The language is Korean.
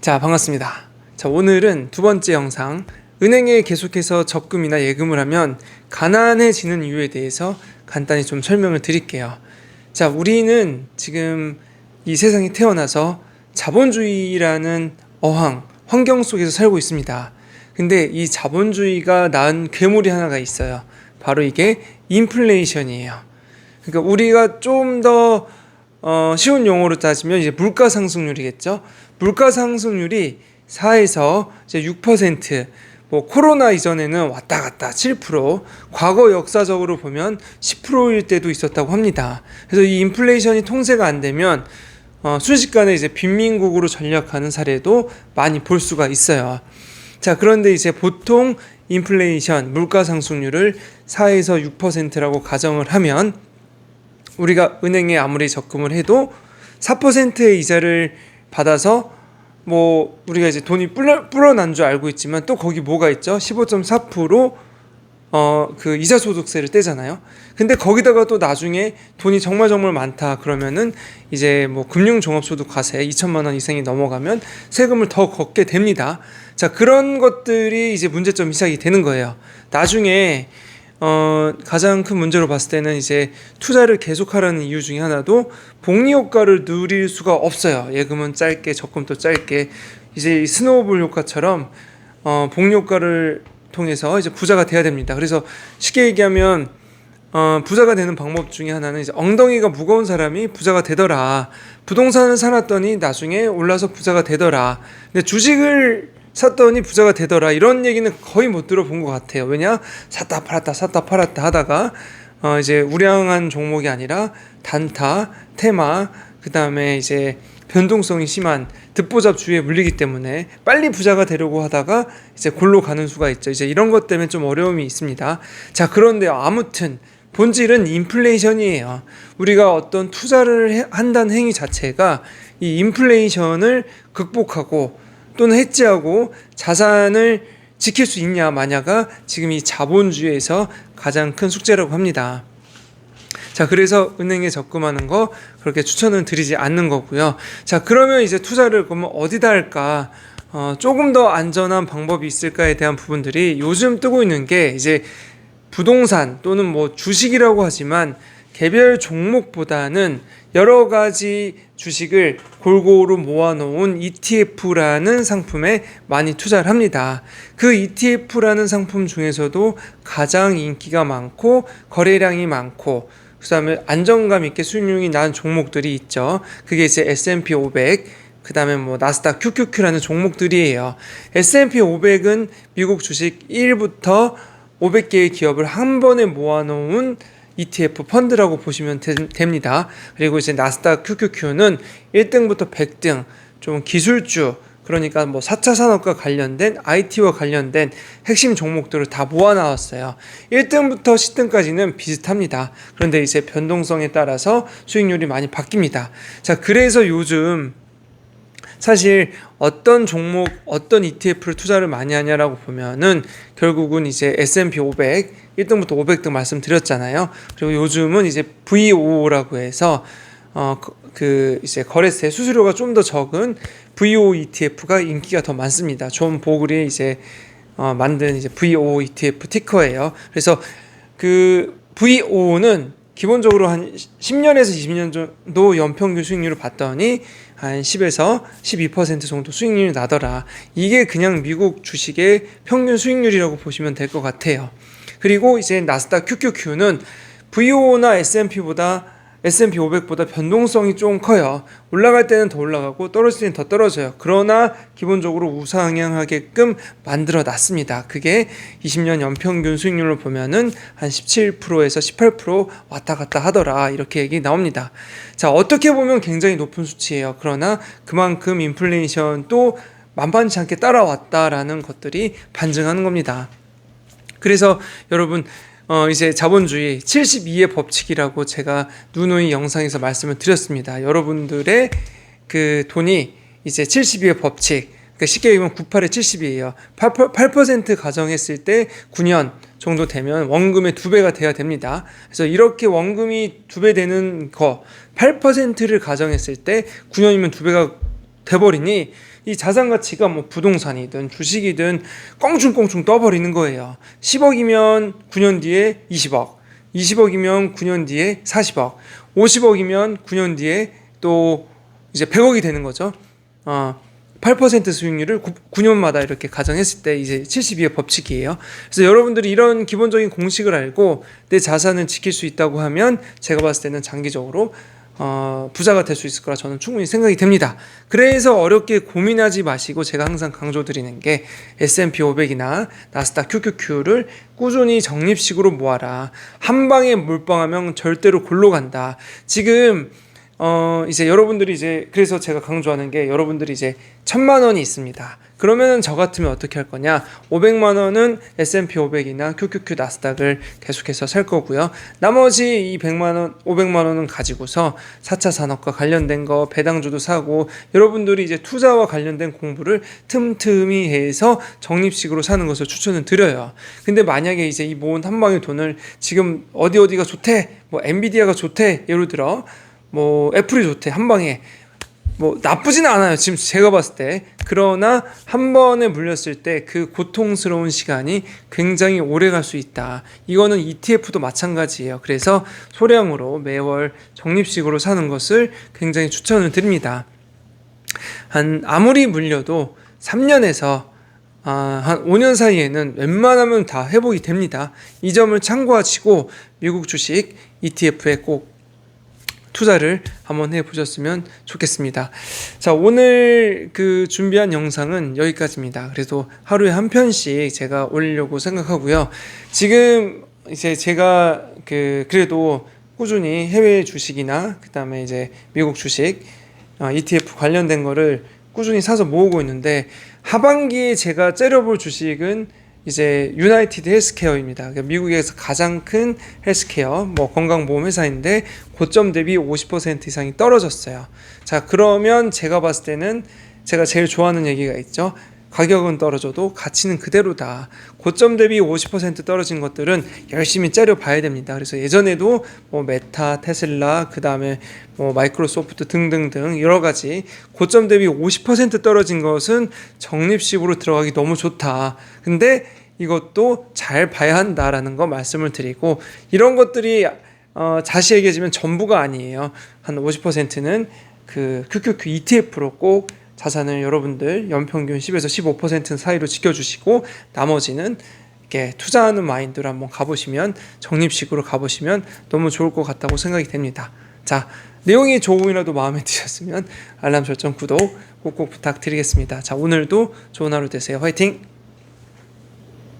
자, 반갑습니다. 자, 오늘은 두 번째 영상, 은행에 계속해서 적금이나 예금을 하면 가난해지는 이유에 대해서 간단히 좀 설명을 드릴게요. 자, 우리는 지금 이 세상에 태어나서 자본주의라는 환경 속에서 살고 있습니다. 근데 이 자본주의가 낳은 괴물이 하나가 있어요. 바로 이게 인플레이션이에요. 그러니까 우리가 좀 더 쉬운 용어로 따지면 이제 물가 상승률이겠죠. 물가 상승률이 4에서 이제 6%, 뭐 코로나 이전에는 왔다 갔다 7%, 과거 역사적으로 보면 10%일 때도 있었다고 합니다. 그래서 이 인플레이션이 통제가 안 되면 순식간에 이제 빈민국으로 전락하는 사례도 많이 볼 수가 있어요. 자, 그런데 이제 보통 인플레이션, 물가 상승률을 4에서 6%라고 가정을 하면 우리가 은행에 아무리 적금을 해도 4%의 이자를 받아서 뭐 우리가 이제 돈이 불어난 줄 알고 있지만 또 거기 뭐가 있죠? 15.4% 그 이자 소득세를 떼잖아요. 근데 거기다가 또 나중에 돈이 정말 많다 그러면은 이제 뭐 금융종합소득과세 2천만 원 이상이 넘어가면 세금을 더 걷게 됩니다. 자, 그런 것들이 이제 문제점이 시작이 되는 거예요. 나중에 가장 큰 문제로 봤을 때는 이제 투자를 계속하라는 이유 중에 하나도 복리 효과를 누릴 수가 없어요. 예금은 짧게, 적금도 짧게. 이제 스노우볼 효과처럼 복리 효과를 통해서 이제 부자가 돼야 됩니다. 그래서 쉽게 얘기하면 부자가 되는 방법 중에 하나는 이제 엉덩이가 무거운 사람이 부자가 되더라. 부동산을 사놨더니 나중에 올라서 부자가 되더라. 근데 주식을 샀더니 부자가 되더라, 이런 얘기는 거의 못 들어본 것 같아요. 왜냐? 샀다 팔았다 하다가 이제 우량한 종목이 아니라 단타, 테마, 그 다음에 이제 변동성이 심한 듣보잡주의에 물리기 때문에 빨리 부자가 되려고 하다가 이제 골로 가는 수가 있죠. 이제 이런 것 때문에 좀 어려움이 있습니다. 자, 그런데 아무튼 본질은 인플레이션이에요. 우리가 어떤 투자를 한다는 행위 자체가 이 인플레이션을 극복하고 또는 해지하고 자산을 지킬 수 있냐 마냐가 지금 이 자본주의에서 가장 큰 숙제라고 합니다. 자, 그래서 은행에 적금하는 거 그렇게 추천은 드리지 않는 거고요. 자, 그러면 이제 투자를 그러면 어디다 할까? 조금 더 안전한 방법이 있을까에 대한 부분들이 요즘 뜨고 있는 게 이제 부동산 또는 뭐 주식이라고 하지만 개별 종목보다는 여러 가지 주식을 골고루 모아놓은 ETF라는 상품에 많이 투자를 합니다. 그 ETF라는 상품 중에서도 가장 인기가 많고 거래량이 많고 그 다음에 안정감 있게 수익률이 나는 종목들이 있죠. 그게 이제 S&P 500, 그 다음에 뭐 나스닥 QQQ라는 종목들이에요. S&P 500은 미국 주식 1부터 500개의 기업을 한 번에 모아놓은 ETF 펀드라고 보시면 됩니다. 그리고 이제 나스닥 QQQ는 1등부터 100등 좀 기술주, 그러니까 뭐 4차 산업과 관련된 IT와 관련된 핵심 종목들을 다 모아 나왔어요. 1등부터 10등까지는 비슷합니다. 그런데 이제 변동성에 따라서 수익률이 많이 바뀝니다. 자, 그래서 요즘 사실 어떤 종목, 어떤 ETF를 투자를 많이 하냐라고 보면은 결국은 이제 S&P 500, 1등부터 500등 말씀드렸잖아요. 그리고 요즘은 이제 VOO라고 해서 그 이제 거래세 수수료가 좀 더 적은 VOO ETF가 인기가 더 많습니다. 존 보글이 이제 만든 이제 VOO ETF 티커예요. 그래서 그 VOO는 기본적으로 한 10년에서 20년 정도 연평균 수익률을 봤더니 한 10에서 12% 정도 수익률이 나더라. 이게 그냥 미국 주식의 평균 수익률이라고 보시면 될 것 같아요. 그리고 이제 나스닥 QQQ는 VO나 S&P 500보다 변동성이 좀 커요. 올라갈 때는 더 올라가고 떨어질 때는 더 떨어져요. 그러나 기본적으로 우상향하게끔 만들어 놨습니다. 그게 20년 연평균 수익률로 보면은 한 17%에서 18% 왔다 갔다 하더라, 이렇게 얘기 나옵니다. 자, 어떻게 보면 굉장히 높은 수치예요. 그러나 그만큼 인플레이션도 만만치 않게 따라왔다라는 것들이 반증하는 겁니다. 그래서 여러분 이제 자본주의 72의 법칙이라고 제가 누누이 영상에서 말씀을 드렸습니다. 여러분들의 그 돈이 이제 72의 법칙, 그러니까 쉽게 얘기하면 98의 70이에요. 8% 가정했을 때 9년 정도 되면 원금의 2배가 돼야 됩니다. 그래서 이렇게 원금이 2배 되는 거 8%를 가정했을 때 9년이면 2배가 돼버리니 이 자산 가치가 뭐 부동산이든 주식이든 껑충껑충 떠버리는 거예요. 10억이면 9년 뒤에 20억, 20억이면 9년 뒤에 40억, 50억이면 9년 뒤에 또 이제 100억이 되는 거죠. 8% 수익률을 9년마다 이렇게 가정했을 때 이제 72의 법칙이에요. 그래서 여러분들이 이런 기본적인 공식을 알고 내 자산을 지킬 수 있다고 하면 제가 봤을 때는 장기적으로 부자가 될 수 있을 거라 저는 충분히 생각이 됩니다. 그래서 어렵게 고민하지 마시고 제가 항상 강조드리는 게 S&P 500이나 나스닥 QQQ를 꾸준히 적립식으로 모아라. 한 방에 몰빵하면 절대로 골로 간다. 지금 이제 여러분들이 이제 그래서 제가 강조하는 게 여러분들이 이제 1,000만 원이 있습니다. 그러면은 저 같으면 어떻게 할 거냐? 500만 원은 S&P 500이나 QQQ 나스닥을 계속해서 살 거고요. 나머지 이 100만 원, 500만 원은 가지고서 4차 산업과 관련된 거 배당주도 사고 여러분들이 이제 투자와 관련된 공부를 틈틈이 해서 적립식으로 사는 것을 추천을 드려요. 근데 만약에 이제 이 모은 한 방의 돈을 지금 어디가 좋대, 뭐 엔비디아가 좋대, 예를 들어 뭐 애플이 좋대 한 방에 뭐 나쁘지는 않아요 지금 제가 봤을 때. 그러나 한 번에 물렸을 때 그 고통스러운 시간이 굉장히 오래 갈 수 있다. 이거는 ETF도 마찬가지예요. 그래서 소량으로 매월 적립식으로 사는 것을 굉장히 추천을 드립니다. 아무리 물려도 3년에서 한 5년 사이에는 웬만하면 다 회복이 됩니다. 이 점을 참고하시고 미국 주식 ETF에 꼭 투자를 한번 해보셨으면 좋겠습니다. 자, 오늘 그 준비한 영상은 여기까지입니다. 그래도 하루에 한 편씩 제가 올리려고 생각하고요. 지금 이제 제가 그래도 꾸준히 해외 주식이나 그 다음에 이제 미국 주식 ETF 관련된 거를 꾸준히 사서 모으고 있는데 하반기에 제가 째려볼 주식은 이제 유나이티드 헬스케어입니다. 그러니까 미국에서 가장 큰 헬스케어, 뭐 건강보험 회사인데 고점 대비 50% 이상이 떨어졌어요. 자, 그러면 제가 봤을 때는 제가 제일 좋아하는 얘기가 있죠. 가격은 떨어져도 가치는 그대로다. 고점 대비 50% 떨어진 것들은 열심히 째려봐야 됩니다. 그래서 예전에도 뭐 메타, 테슬라, 그 다음에 뭐 마이크로소프트 등등등 여러 가지 고점 대비 50% 떨어진 것은 적립식으로 들어가기 너무 좋다. 근데 이것도 잘 봐야 한다라는 거 말씀을 드리고 이런 것들이 자세히 얘기해주면 전부가 아니에요. 한 50%는 그 QQQ ETF로 꼭 자산을 여러분들 연평균 10에서 15% 사이로 지켜주시고 나머지는 이렇게 투자하는 마인드로 한번 가보시면 적립식으로 가보시면 너무 좋을 것 같다고 생각이 됩니다. 자, 내용이 조금이라도 마음에 드셨으면 알람 설정 구독 꼭꼭 부탁드리겠습니다. 자, 오늘도 좋은 하루 되세요. 화이팅!